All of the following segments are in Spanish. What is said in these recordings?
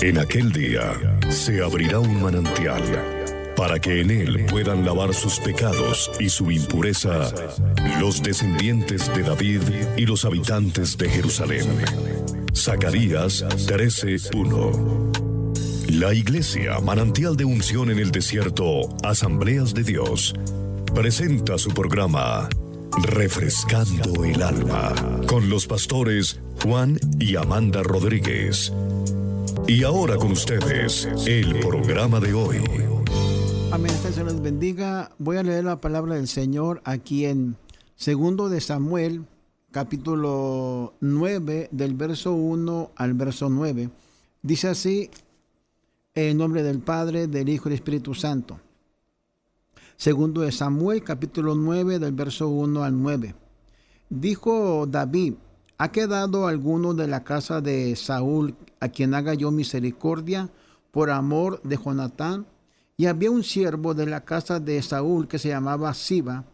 En aquel día se abrirá un manantial para que en él puedan lavar sus pecados y su impureza los descendientes de David y los habitantes de Jerusalén. Zacarías 13:1. La Iglesia Manantial de Unción en el Desierto, Asambleas de Dios, presenta su programa Refrescando el Alma, con los pastores Juan y Amanda Rodríguez. Y ahora con ustedes, el programa de hoy. Amén, que se les bendiga. Voy a leer la palabra del Señor aquí en 2 de Samuel, capítulo 9, del verso 1 al verso 9. Dice así, en nombre del Padre, del Hijo y del Espíritu Santo. 2 de Samuel, capítulo 9, del verso 1 al 9. Dijo David: ¿ha quedado alguno de la casa de Saúl a quien haga yo misericordia por amor de Jonatán? Y había un siervo de la casa de Saúl que se llamaba Siba,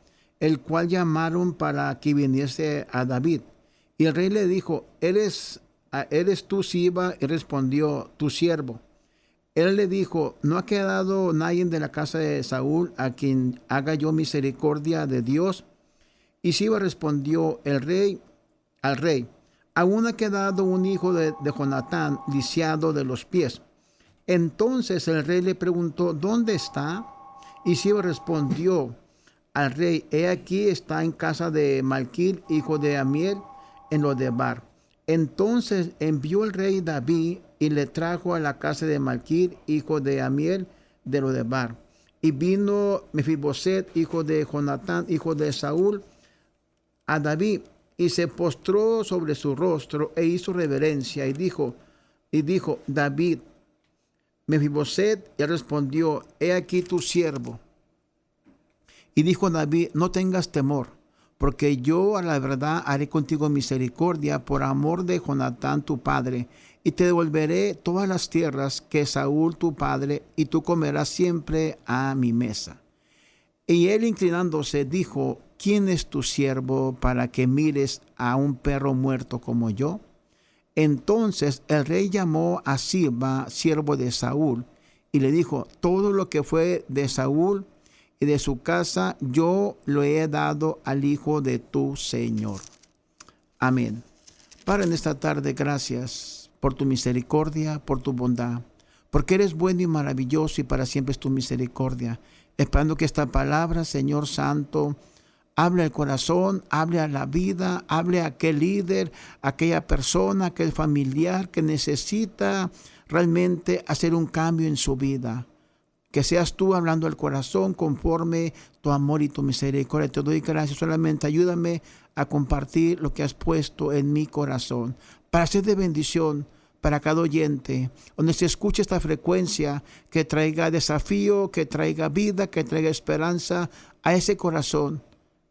el cual llamaron para que viniese a David. Y el rey le dijo: ¿Eres tú Siba? Y respondió: tu siervo. Él le dijo: ¿no ha quedado nadie de la casa de Saúl a quien haga yo misericordia de Dios? Y Siba respondió al rey: aún ha quedado un hijo de Jonatán, lisiado de los pies. Entonces el rey le preguntó: ¿dónde está? Y Siba respondió al rey: he aquí, está en casa de Malquil, hijo de Amiel, en Lodebar. Entonces envió el rey David y le trajo a la casa de Malquil, hijo de Amiel, de Lodebar. Y vino Mefiboset, hijo de Jonatán, hijo de Saúl, a David, y se postró sobre su rostro e hizo reverencia, y dijo David: Mefiboset. Y respondió: he aquí tu siervo. Y dijo David: no tengas temor, porque yo a la verdad haré contigo misericordia por amor de Jonatán tu padre, y te devolveré todas las tierras que Saúl tu padre, y tú comerás siempre a mi mesa. Y él, inclinándose, dijo: ¿quién es tu siervo para que mires a un perro muerto como yo? Entonces el rey llamó a Siba, siervo de Saúl, y le dijo: todo lo que fue de Saúl y de su casa yo lo he dado al hijo de tu Señor. Amén. Padre, en esta tarde, gracias por tu misericordia, por tu bondad, porque eres bueno y maravilloso, y para siempre es tu misericordia. Esperando que esta palabra, Señor Santo, hable al corazón, hable a la vida, hable a aquel líder, a aquella persona, aquel familiar que necesita realmente hacer un cambio en su vida. Que seas tú hablando al corazón conforme tu amor y tu misericordia. Te doy gracias. Solamente ayúdame a compartir lo que has puesto en mi corazón para ser de bendición para cada oyente, donde se escuche esta frecuencia, que traiga desafío, que traiga vida, que traiga esperanza a ese corazón.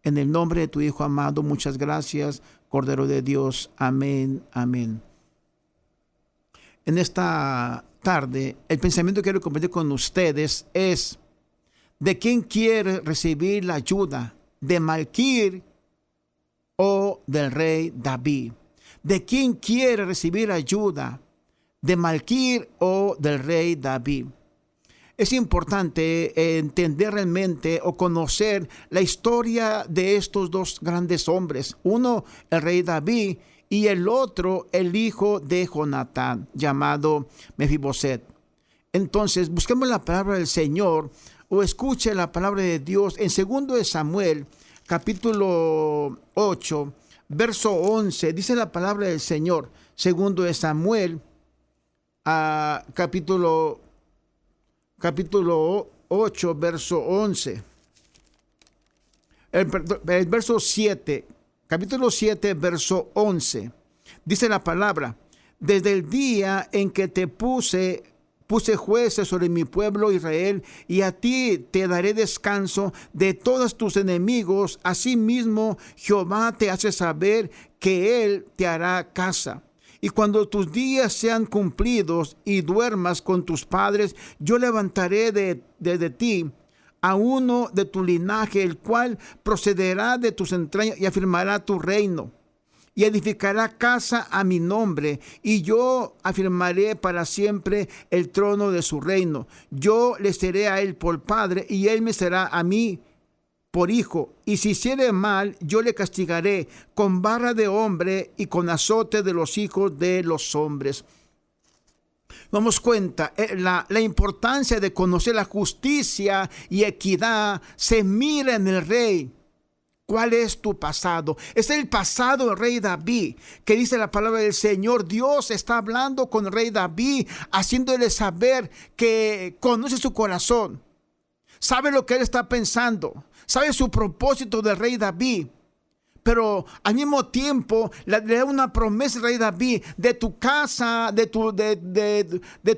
En el nombre de tu Hijo amado, muchas gracias, Cordero de Dios. Amén, amén. En esta tarde, el pensamiento que quiero compartir con ustedes es: ¿de quién quiere recibir la ayuda? ¿De Malquil o del rey David? ¿De quién quiere recibir ayuda? ¿De Malquil o del rey David? Es importante entender realmente o conocer la historia de estos dos grandes hombres. Uno, el rey David, y el otro, el hijo de Jonatán, llamado Mefiboset. Entonces, busquemos la palabra del Señor, o escuche la palabra de Dios en 2 de Samuel, capítulo 8, verso 11. Dice la palabra del Señor, 2 de Samuel, capítulo 8, verso 11. El verso 7, capítulo 7, verso 11. Dice la palabra: desde el día en que te puse jueces sobre mi pueblo Israel, y a ti te daré descanso de todos tus enemigos. Asimismo, Jehová te hace saber que él te hará casa. Y cuando tus días sean cumplidos y duermas con tus padres, yo levantaré de ti a uno de tu linaje, el cual procederá de tus entrañas y afirmará tu reino. y edificará casa a mi nombre, y yo afirmaré para siempre el trono de su reino. Yo le seré a él por padre, y él me será a mí por hijo. Y si hiciere mal, yo le castigaré con vara de hombre y con azote de los hijos de los hombres. Damos cuenta, la importancia de conocer la justicia y equidad se mira en el rey. ¿Cuál es tu pasado? Es el pasado del rey David, que dice la palabra del Señor. Dios está hablando con el rey David, haciéndole saber que conoce su corazón, sabe lo que él está pensando, sabe su propósito del rey David. Pero al mismo tiempo le da una promesa al rey David: de tu casa, de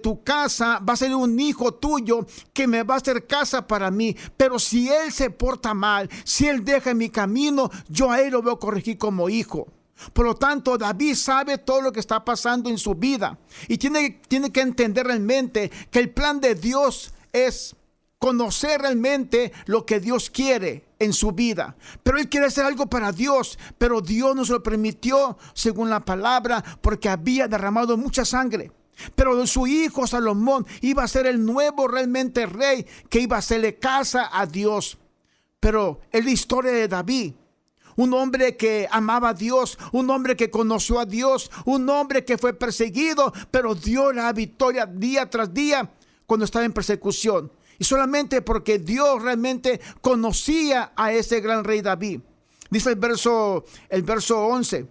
tu casa va a ser un hijo tuyo que me va a hacer casa para mí. Pero si él se porta mal, si él deja mi camino, yo a él lo voy a corregir como hijo. Por lo tanto, David sabe todo lo que está pasando en su vida y tiene que entender realmente que el plan de Dios es conocer realmente lo que Dios quiere en su vida. Pero él quiere hacer algo para Dios, pero Dios no se lo permitió, según la palabra, porque había derramado mucha sangre. Pero su hijo Salomón iba a ser el nuevo realmente rey, que iba a hacerle casa a Dios. Pero es la historia de David, un hombre que amaba a Dios, un hombre que conoció a Dios, un hombre que fue perseguido, pero dio la victoria día tras día cuando estaba en persecución. Y solamente porque Dios realmente conocía a ese gran rey David. Dice el verso 11.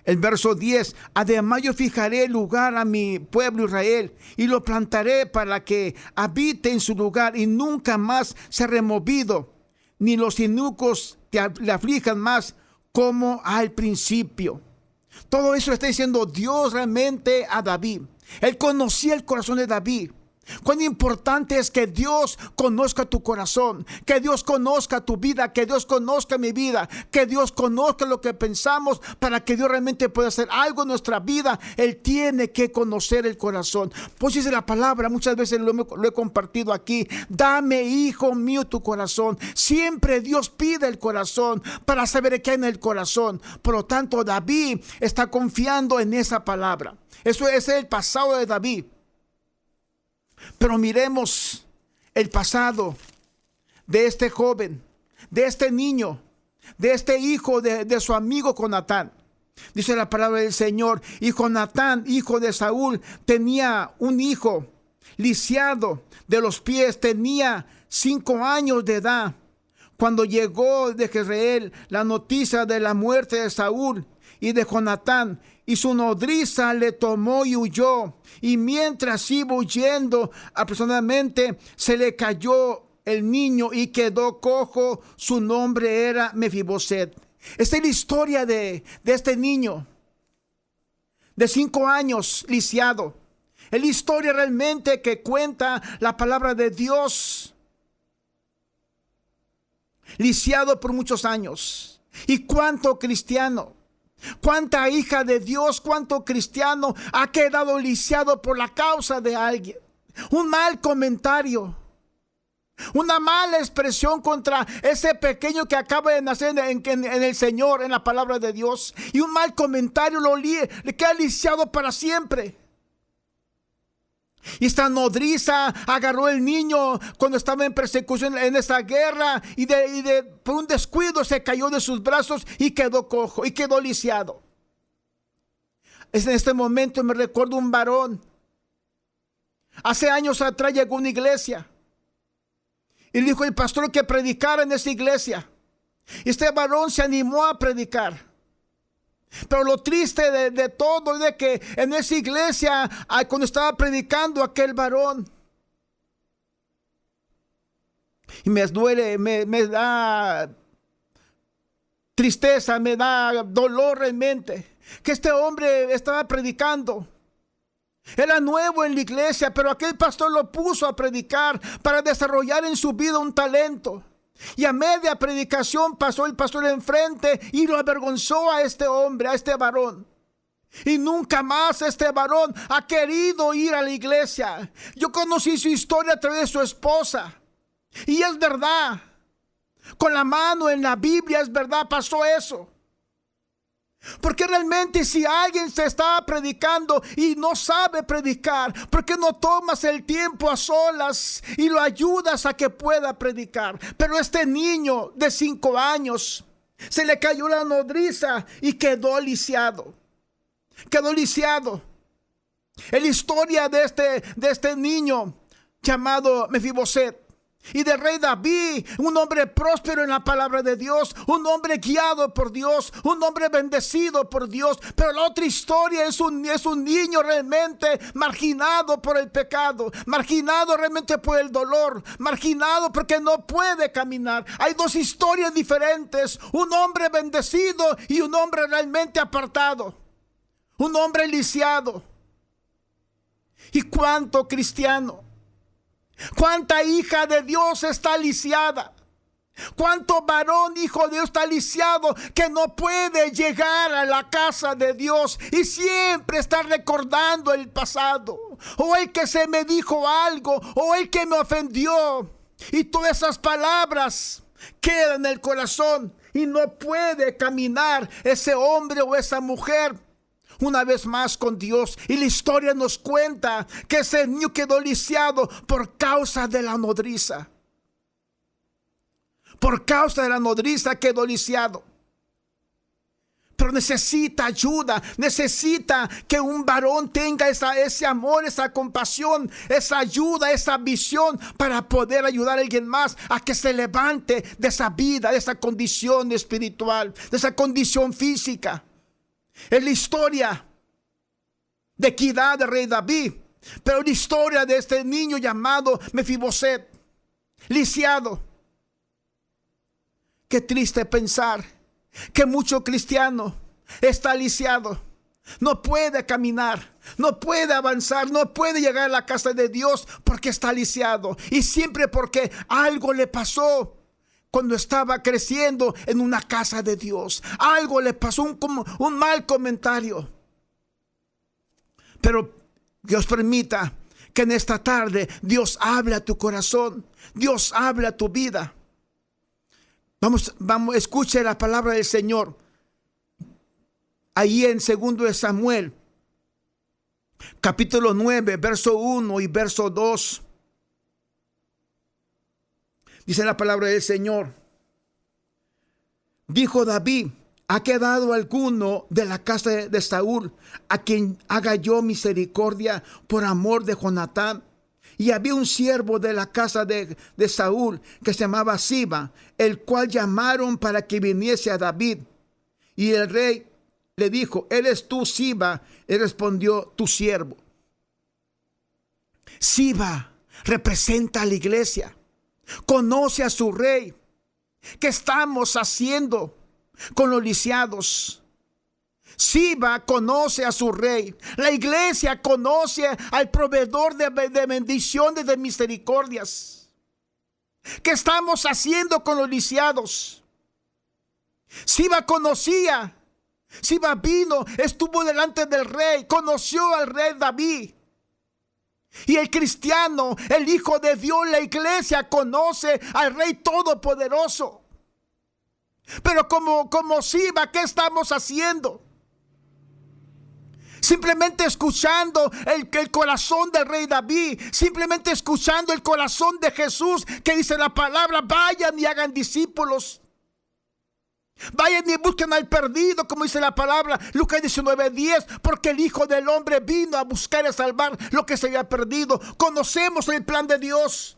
El verso 10. Además yo fijaré lugar a mi pueblo Israel y lo plantaré para que habite en su lugar y nunca más sea removido, ni los inicuos le aflijan más como al principio. Todo eso está diciendo Dios realmente a David. Él conocía el corazón de David. Cuán importante es que Dios conozca tu corazón, que Dios conozca tu vida, que Dios conozca mi vida, que Dios conozca lo que pensamos, para que Dios realmente pueda hacer algo en nuestra vida. Él tiene que conocer el corazón. Pues dice la palabra, muchas veces lo he compartido aquí: dame, hijo mío, tu corazón. Siempre Dios pide el corazón para saber qué hay en el corazón. Por lo tanto, David está confiando en esa palabra. Eso es el pasado de David. Pero miremos el pasado de este joven, de este niño, de este hijo de su amigo Jonatán. Dice la palabra del Señor: y Jonatán, hijo de Saúl, tenía un hijo lisiado de los pies, tenía 5 años de edad, cuando llegó de Jezreel la noticia de la muerte de Saúl y de Jonatán, y su nodriza le tomó y huyó. Y mientras iba huyendo, apresuradamente se le cayó el niño y quedó cojo. Su nombre era Mefiboset. Esta es la historia de este niño de 5 años, lisiado. Es la historia realmente que cuenta la palabra de Dios. Lisiado por muchos años. Y cuánto cristiano, cuánta hija de Dios, cuánto cristiano ha quedado lisiado por la causa de alguien. Un mal comentario, una mala expresión contra ese pequeño que acaba de nacer en el Señor, en la palabra de Dios. Y un mal comentario le queda lisiado para siempre. Y esta nodriza agarró el niño cuando estaba en persecución en esa guerra, y por un descuido se cayó de sus brazos y quedó cojo y quedó lisiado. En este momento me recuerdo un varón. Hace años atrás llegó a una iglesia y dijo el pastor que predicara en esa iglesia. Y este varón se animó a predicar. Pero lo triste de todo es de que en esa iglesia, cuando estaba predicando aquel varón, y me duele, me da tristeza, me da dolor realmente, que este hombre estaba predicando. Era nuevo en la iglesia, pero aquel pastor lo puso a predicar para desarrollar en su vida un talento. Y a media predicación pasó el pastor enfrente y lo avergonzó a este hombre, a este varón. Y nunca más este varón ha querido ir a la iglesia. Yo conocí su historia a través de su esposa. Y es verdad. Con la mano en la Biblia, es verdad, pasó eso. Porque realmente si alguien se está predicando y no sabe predicar, ¿por qué no tomas el tiempo a solas y lo ayudas a que pueda predicar? Pero este niño de 5 años se le cayó la nodriza y quedó lisiado. Quedó lisiado. En la historia de este niño llamado Mefiboset y del rey David, un hombre próspero en la palabra de Dios, un hombre guiado por Dios, un hombre bendecido por Dios. Pero la otra historia es un niño realmente marginado por el pecado, marginado realmente por el dolor, marginado porque no puede caminar. Hay 2 historias diferentes, un hombre bendecido y un hombre realmente apartado, un hombre lisiado. ¿Y cuánto cristiano? ¿Cuánta hija de Dios está lisiada? ¿Cuánto varón, hijo de Dios, está lisiado que no puede llegar a la casa de Dios y siempre está recordando el pasado? O el que se me dijo algo, o el que me ofendió. Y todas esas palabras quedan en el corazón y no puede caminar ese hombre o esa mujer una vez más con Dios. Y la historia nos cuenta que ese niño quedó lisiado por causa de la nodriza. Por causa de la nodriza quedó lisiado. Pero necesita ayuda, necesita que un varón tenga ese amor, esa compasión, esa ayuda, esa visión para poder ayudar a alguien más a que se levante de esa vida, de esa condición espiritual, de esa condición física. Es la historia de equidad del rey David, pero la historia de este niño llamado Mefiboset, lisiado. Qué triste pensar que mucho cristiano está lisiado, no puede caminar, no puede avanzar, no puede llegar a la casa de Dios porque está lisiado, y siempre porque algo le pasó. Cuando estaba creciendo en una casa de Dios, algo le pasó, un mal comentario. Pero Dios permita que en esta tarde Dios hable a tu corazón, Dios hable a tu vida. Vamos, escuche la palabra del Señor. Ahí en 2 de Samuel, capítulo 9, verso 1 y verso 2. Dice la palabra del Señor: dijo David, ¿ha quedado alguno de la casa de Saúl a quien haga yo misericordia por amor de Jonatán? Y había un siervo de la casa de Saúl que se llamaba Siba, el cual llamaron para que viniese a David. Y el rey le dijo, ¿eres tú, Siba? Y respondió, tu siervo. Siba representa a la iglesia. Conoce a su rey. ¿Qué estamos haciendo con los lisiados? Siba conoce a su rey. La iglesia conoce al proveedor de bendiciones, de misericordias. ¿Qué estamos haciendo con los lisiados? Siba conocía. Siba vino, estuvo delante del rey, conoció al rey David. Y el cristiano, el Hijo de Dios, la iglesia conoce al Rey Todopoderoso. Pero como Siba, ¿qué estamos haciendo? Simplemente escuchando el corazón del rey David, simplemente escuchando el corazón de Jesús, que dice la palabra, vayan y hagan discípulos. Vayan y busquen al perdido, como dice la palabra, Lucas 19:10, porque el Hijo del Hombre vino a buscar y a salvar lo que se había perdido. Conocemos el plan de Dios.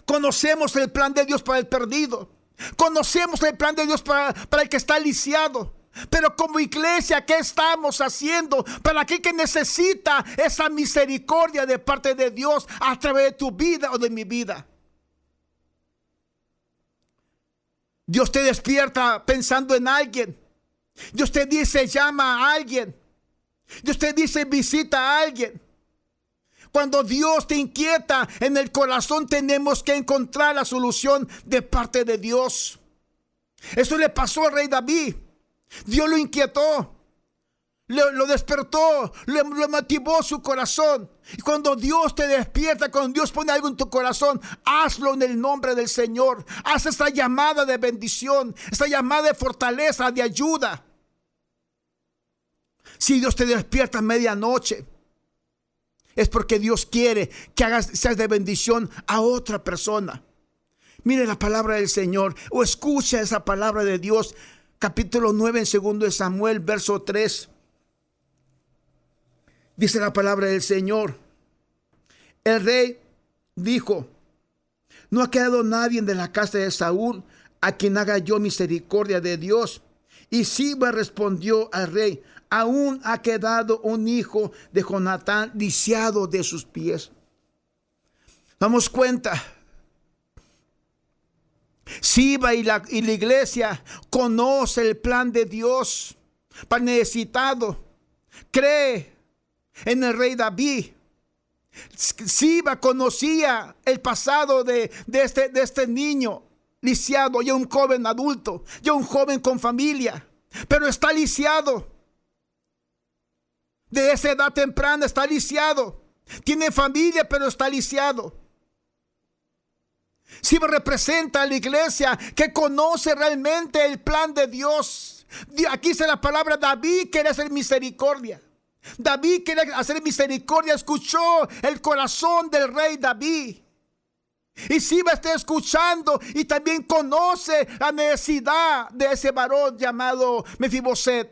Conocemos el plan de Dios para el perdido. Conocemos el plan de Dios para el que está lisiado. Pero como iglesia, ¿qué estamos haciendo para aquel que necesita esa misericordia de parte de Dios a través de tu vida o de mi vida? Dios te despierta pensando en alguien. Dios te dice, llama a alguien. Dios te dice, visita a alguien. Cuando Dios te inquieta en el corazón, tenemos que encontrar la solución de parte de Dios. Eso le pasó al rey David. Dios lo inquietó, lo despertó, lo motivó su corazón. Y cuando Dios te despierta, cuando Dios pone algo en tu corazón, hazlo en el nombre del Señor. Haz esa llamada de bendición, esa llamada de fortaleza, de ayuda. Si Dios te despierta a medianoche, es porque Dios quiere que seas de bendición a otra persona. Mire la palabra del Señor, o escucha esa palabra de Dios. Capítulo 9 en 2 de Samuel, verso 3. Dice la palabra del Señor. El rey dijo: no ha quedado nadie de la casa de Saúl a quien haga yo misericordia de Dios. Y Siba respondió al rey: aún ha quedado un hijo de Jonatán lisiado de sus pies. Damos cuenta. Siba y la iglesia conoce el plan de Dios para el necesitado. Cree en el rey David. Siba conocía el pasado de este niño lisiado, ya un joven adulto, ya un joven con familia, pero está lisiado. De esa edad temprana está lisiado. Tiene familia, pero está lisiado. Siba representa a la iglesia que conoce realmente el plan de Dios. Aquí dice la palabra: David quiere hacer misericordia. David quiere hacer misericordia. Escuchó el corazón del rey David. Y Siba está escuchando y también conoce la necesidad de ese varón llamado Mefiboset.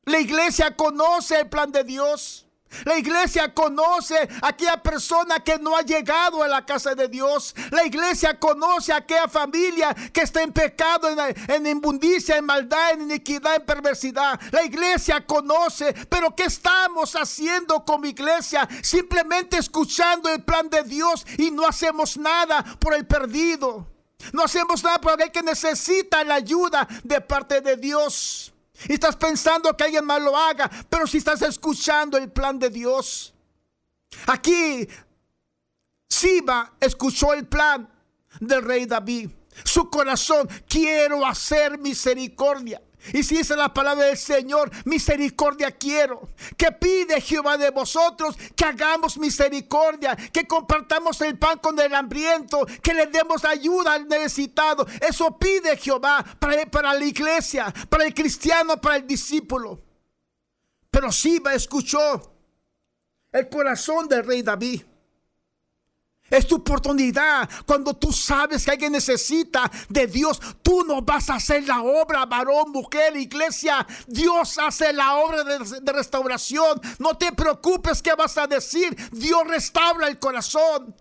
La iglesia conoce el plan de Dios. La iglesia conoce a aquella persona que no ha llegado a la casa de Dios. La iglesia conoce a aquella familia que está en pecado, en inmundicia, en maldad, en iniquidad, en perversidad. La iglesia conoce, pero ¿qué estamos haciendo como iglesia? Simplemente escuchando el plan de Dios y no hacemos nada por el perdido. No hacemos nada por aquel que necesita la ayuda de parte de Dios. Y estás pensando que alguien más lo haga, pero si estás escuchando el plan de Dios. Aquí Siba escuchó el plan del rey David. Su corazón: quiero hacer misericordia. Y si dice la palabra del Señor: misericordia quiero. Que pide Jehová de vosotros? Que hagamos misericordia, que compartamos el pan con el hambriento, que le demos ayuda al necesitado. Eso pide Jehová para la iglesia, para el cristiano, para el discípulo. Pero Siba escuchó el corazón del rey David. Es tu oportunidad. Cuando tú sabes que alguien necesita de Dios, tú no vas a hacer la obra, varón, mujer, iglesia. Dios hace la obra de restauración. No te preocupes qué vas a decir. Dios restaura el corazón.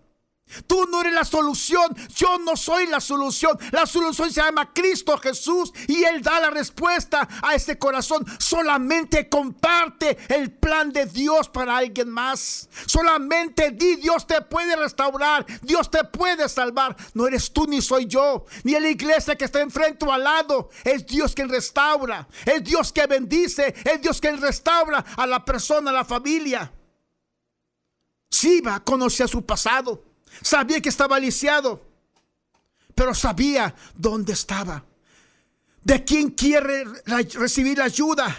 Tú no eres la solución. Yo no soy la solución. La solución se llama Cristo Jesús, y Él da la respuesta a ese corazón. Solamente comparte el plan de Dios para alguien más. Solamente di: Dios te puede restaurar, Dios te puede salvar. No eres tú ni soy yo, ni la iglesia que está enfrente o al lado. Es Dios quien restaura, es Dios que bendice, es Dios quien restaura a la persona, a la familia. Siba conocía su pasado. Sabía que estaba lisiado, pero sabía dónde estaba. ¿De quién quiere recibir ayuda?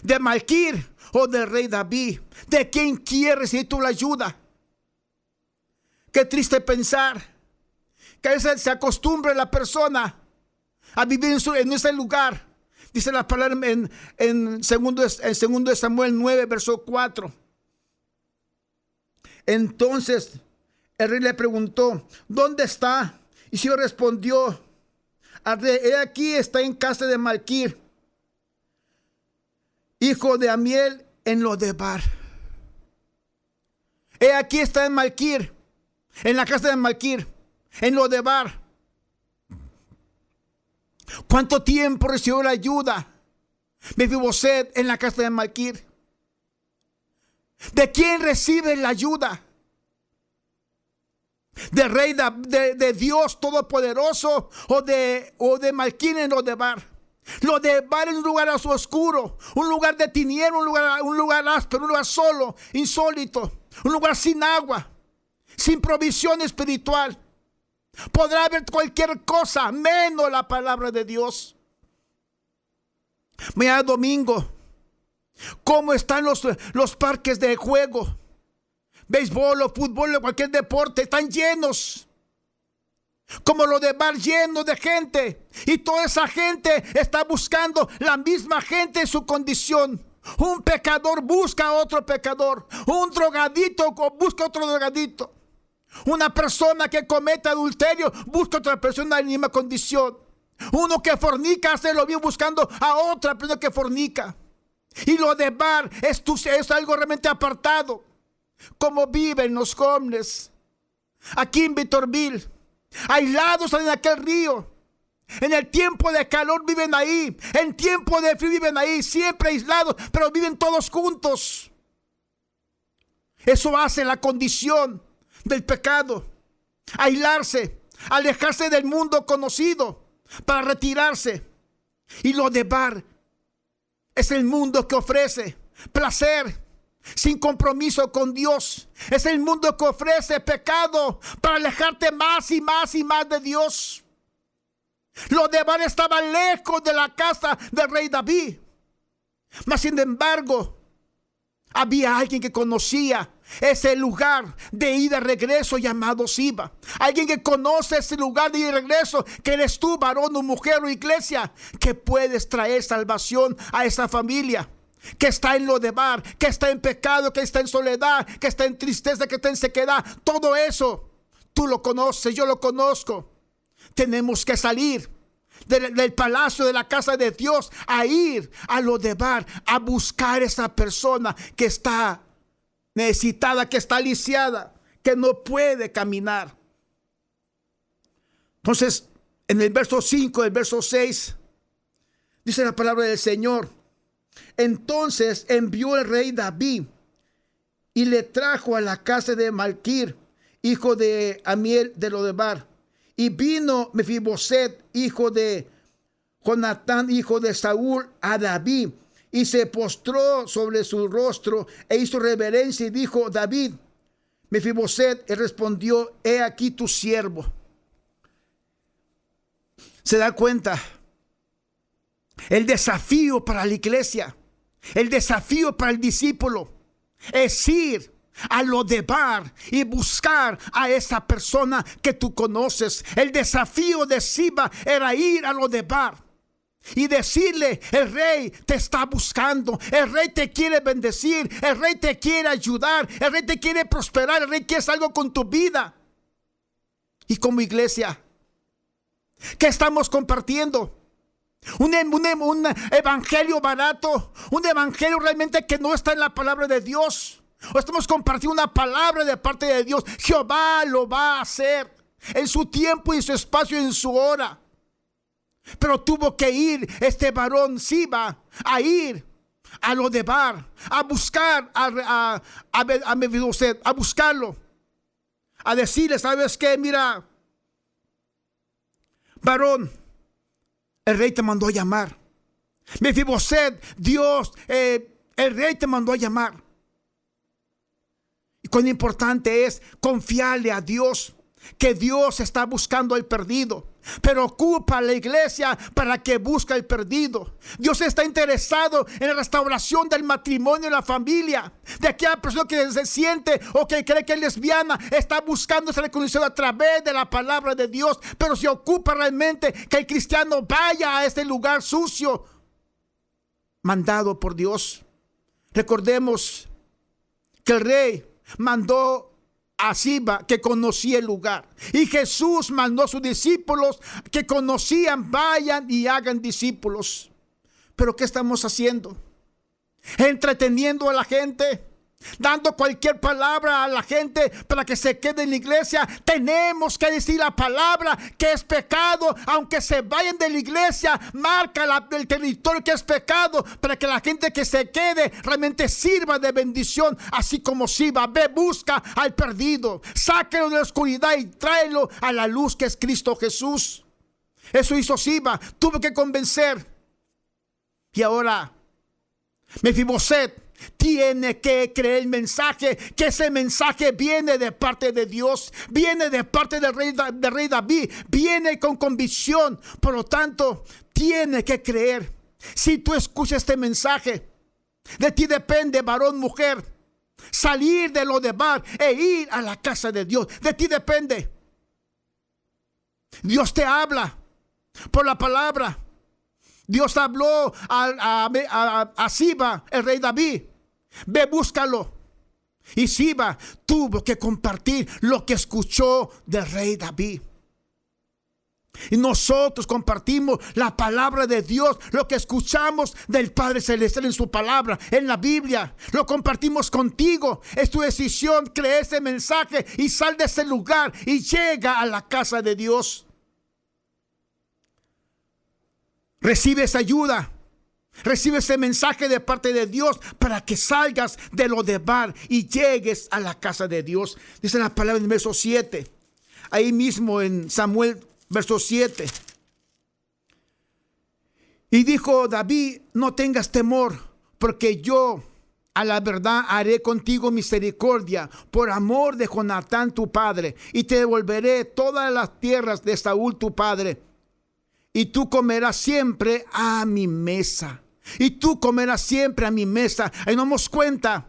¿De Malquir o del rey David? ¿De quién quiere recibir tu ayuda? Qué triste pensar que a veces se acostumbre la persona a vivir en ese lugar. Dice la palabra en 2 de Samuel 9, verso 4. Entonces el rey le preguntó: ¿dónde está? Y Siba respondió al rey: he aquí, está en casa de Malquir, hijo de Amiel, en Lodebar. He aquí, está en Malquir, en la casa de Malquir, en Lodebar. ¿Cuánto tiempo recibió la ayuda Mefiboset en la casa de Malquir? ¿De quién recibe la ayuda? ¿Del rey de Dios Todopoderoso o de Malquir en Lodebar? Lodebar es un lugar oscuro, un lugar de tinieblas, un lugar áspero, un lugar solo, insólito, un lugar sin agua, sin provisión espiritual. Podrá haber cualquier cosa menos la palabra de Dios. Mañana domingo, ¿cómo están los parques de juego? Béisbol o fútbol o cualquier deporte, están llenos. Como Lodebar, lleno de gente. Y toda esa gente está buscando la misma gente en su condición. Un pecador busca a otro pecador. Un drogadito busca a otro drogadito. Una persona que comete adulterio busca a otra persona en la misma condición. Uno que fornica hace lo mismo buscando a otra persona que fornica. Y lo de bar es algo realmente apartado. Como viven los jóvenes aquí en Victorville, aislados en aquel río. En el tiempo de calor viven ahí, en tiempo de frío viven ahí, siempre aislados, pero viven todos juntos. Eso hace la condición del pecado: aislarse, alejarse del mundo conocido para retirarse. Y lo de bar es el mundo que ofrece placer sin compromiso con Dios. Es el mundo que ofrece pecado para alejarte más y más y más de Dios. Lo de bar estaba lejos de la casa del rey David, mas sin embargo había alguien que conocía ese lugar de ida y regreso llamado Siba. Alguien que conoce ese lugar de ida y regreso, que eres tú, varón o mujer o iglesia, que puedes traer salvación a esa familia que está en lo de bar, que está en pecado, que está en soledad, que está en tristeza, que está en sequedad. Todo eso tú lo conoces, yo lo conozco. Tenemos que salir del palacio, de la casa de Dios, a ir a lo de bar, a buscar esa persona que está necesitada, que está lisiada, que no puede caminar. Entonces, en el verso 5, el verso 6, dice la palabra del Señor: entonces envió el rey David y le trajo a la casa de Malquir, hijo de Amiel de Lodebar. Y vino Mefiboset, hijo de Jonatán, hijo de Saúl, a David, y se postró sobre su rostro e hizo reverencia y dijo: David. Mefiboset respondió: he aquí tu siervo. ¿Se da cuenta? El desafío para la iglesia, el desafío para el discípulo es ir a lo de bar y buscar a esa persona que tú conoces. El desafío de Siba era ir a lo de bar y decirle: el rey te está buscando, el rey te quiere bendecir, el rey te quiere ayudar, el rey te quiere prosperar, el rey quiere hacer algo con tu vida. Y como iglesia, ¿qué estamos compartiendo? Un evangelio barato, un evangelio realmente que no está en la palabra de Dios. O estamos compartiendo una palabra de parte de Dios. Jehová lo va a hacer en su tiempo, en su espacio, en su hora. Pero tuvo que ir este varón Siba a ir a lo de bar, a buscar a Mefiboset, a buscarlo, a decirle: ¿sabes qué? Mira, varón, el rey te mandó a llamar. Mefiboset, Dios, el rey te mandó a llamar. Y cuán importante es confiarle a Dios, que Dios está buscando al perdido, pero ocupa a la iglesia para que busque al perdido. Dios está interesado en la restauración del matrimonio y la familia, de aquella persona que se siente o que cree que es lesbiana, está buscando esa reconciliación a través de la palabra de Dios. Pero se ocupa realmente que el cristiano vaya a este lugar sucio, mandado por Dios. Recordemos que el rey mandó a Siba, que conocía el lugar, y Jesús mandó a sus discípulos que conocían: vayan y hagan discípulos. Pero ¿qué estamos haciendo? Entreteniendo a la gente, dando cualquier palabra a la gente para que se quede en la iglesia. Tenemos que decir la palabra, que es pecado, aunque se vayan de la iglesia. Marca el territorio que es pecado, para que la gente que se quede realmente sirva de bendición. Así como Siba, ve, busca al perdido, sáquelo de la oscuridad y tráelo a la luz, que es Cristo Jesús. Eso hizo Siba, tuvo que convencer. Y ahora Mefiboset tiene que creer el mensaje, que ese mensaje viene de parte de Dios, viene de parte del rey David, viene con convicción. Por lo tanto, tiene que creer. Si tú escuchas este mensaje, de ti depende, varón, mujer, salir de lo de bar e ir a la casa de Dios. De ti depende. Dios te habla por la palabra. Dios habló a Siba, el rey David. Ve, búscalo. Y Siba tuvo que compartir lo que escuchó del rey David. Y nosotros compartimos la palabra de Dios, lo que escuchamos del Padre Celestial en su palabra, en la Biblia. Lo compartimos contigo. Es tu decisión, cree ese mensaje y sal de ese lugar y llega a la casa de Dios. Recibe esa ayuda. Recibe ese mensaje de parte de Dios para que salgas de lo de Bar y llegues a la casa de Dios. Dice la palabra en el verso 7. Ahí mismo en Samuel, verso 7. Y dijo David: no tengas temor, porque yo a la verdad haré contigo misericordia por amor de Jonatán tu padre, y te devolveré todas las tierras de Saúl tu padre, y tú comerás siempre a mi mesa. Y tú comerás siempre a mi mesa. Ahí nos damos cuenta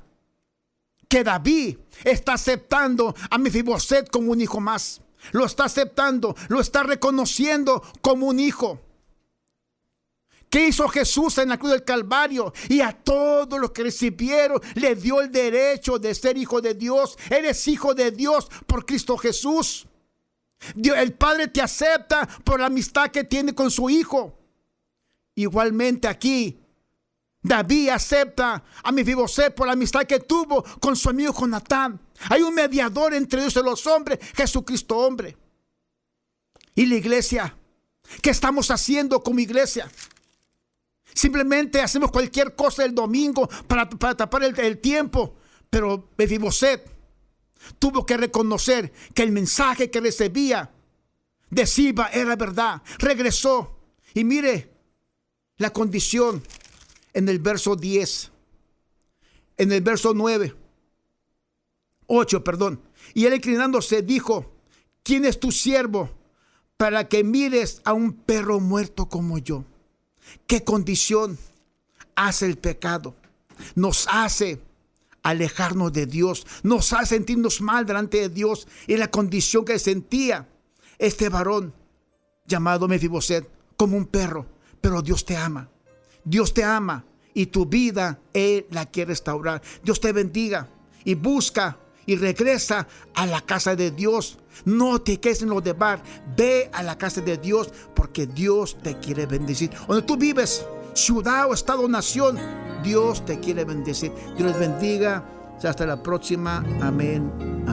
que David está aceptando a Mefiboset como un hijo más. Lo está aceptando, lo está reconociendo como un hijo. ¿Qué hizo Jesús en la cruz del Calvario? Y a todos los que recibieron le dio el derecho de ser hijo de Dios. Eres hijo de Dios por Cristo Jesús. Dios, el Padre te acepta por la amistad que tiene con su hijo. Igualmente aquí David acepta a Mefiboset por la amistad que tuvo con su amigo Jonatán. Hay un mediador entre Dios y los hombres, Jesucristo hombre. Y la iglesia, ¿qué estamos haciendo como iglesia? Simplemente hacemos cualquier cosa el domingo para tapar el tiempo. Pero Mefiboset tuvo que reconocer que el mensaje que recibía de Siba era verdad. Regresó y mire la condición en el verso 10, en el verso 8. Y él, inclinándose, dijo: ¿quién es tu siervo para que mires a un perro muerto como yo? ¿Qué condición hace el pecado? Nos hace alejarnos de Dios, nos hace sentirnos mal delante de Dios. Y la condición que sentía este varón llamado Mefiboset, como un perro. Pero Dios te ama. Dios te ama y tu vida Él la quiere restaurar. Dios te bendiga y busca y regresa a la casa de Dios. No te quedes en lo de Bar. Ve a la casa de Dios, porque Dios te quiere bendecir. Donde tú vives, ciudad o estado o nación, Dios te quiere bendecir. Dios les bendiga. Hasta la próxima. Amén.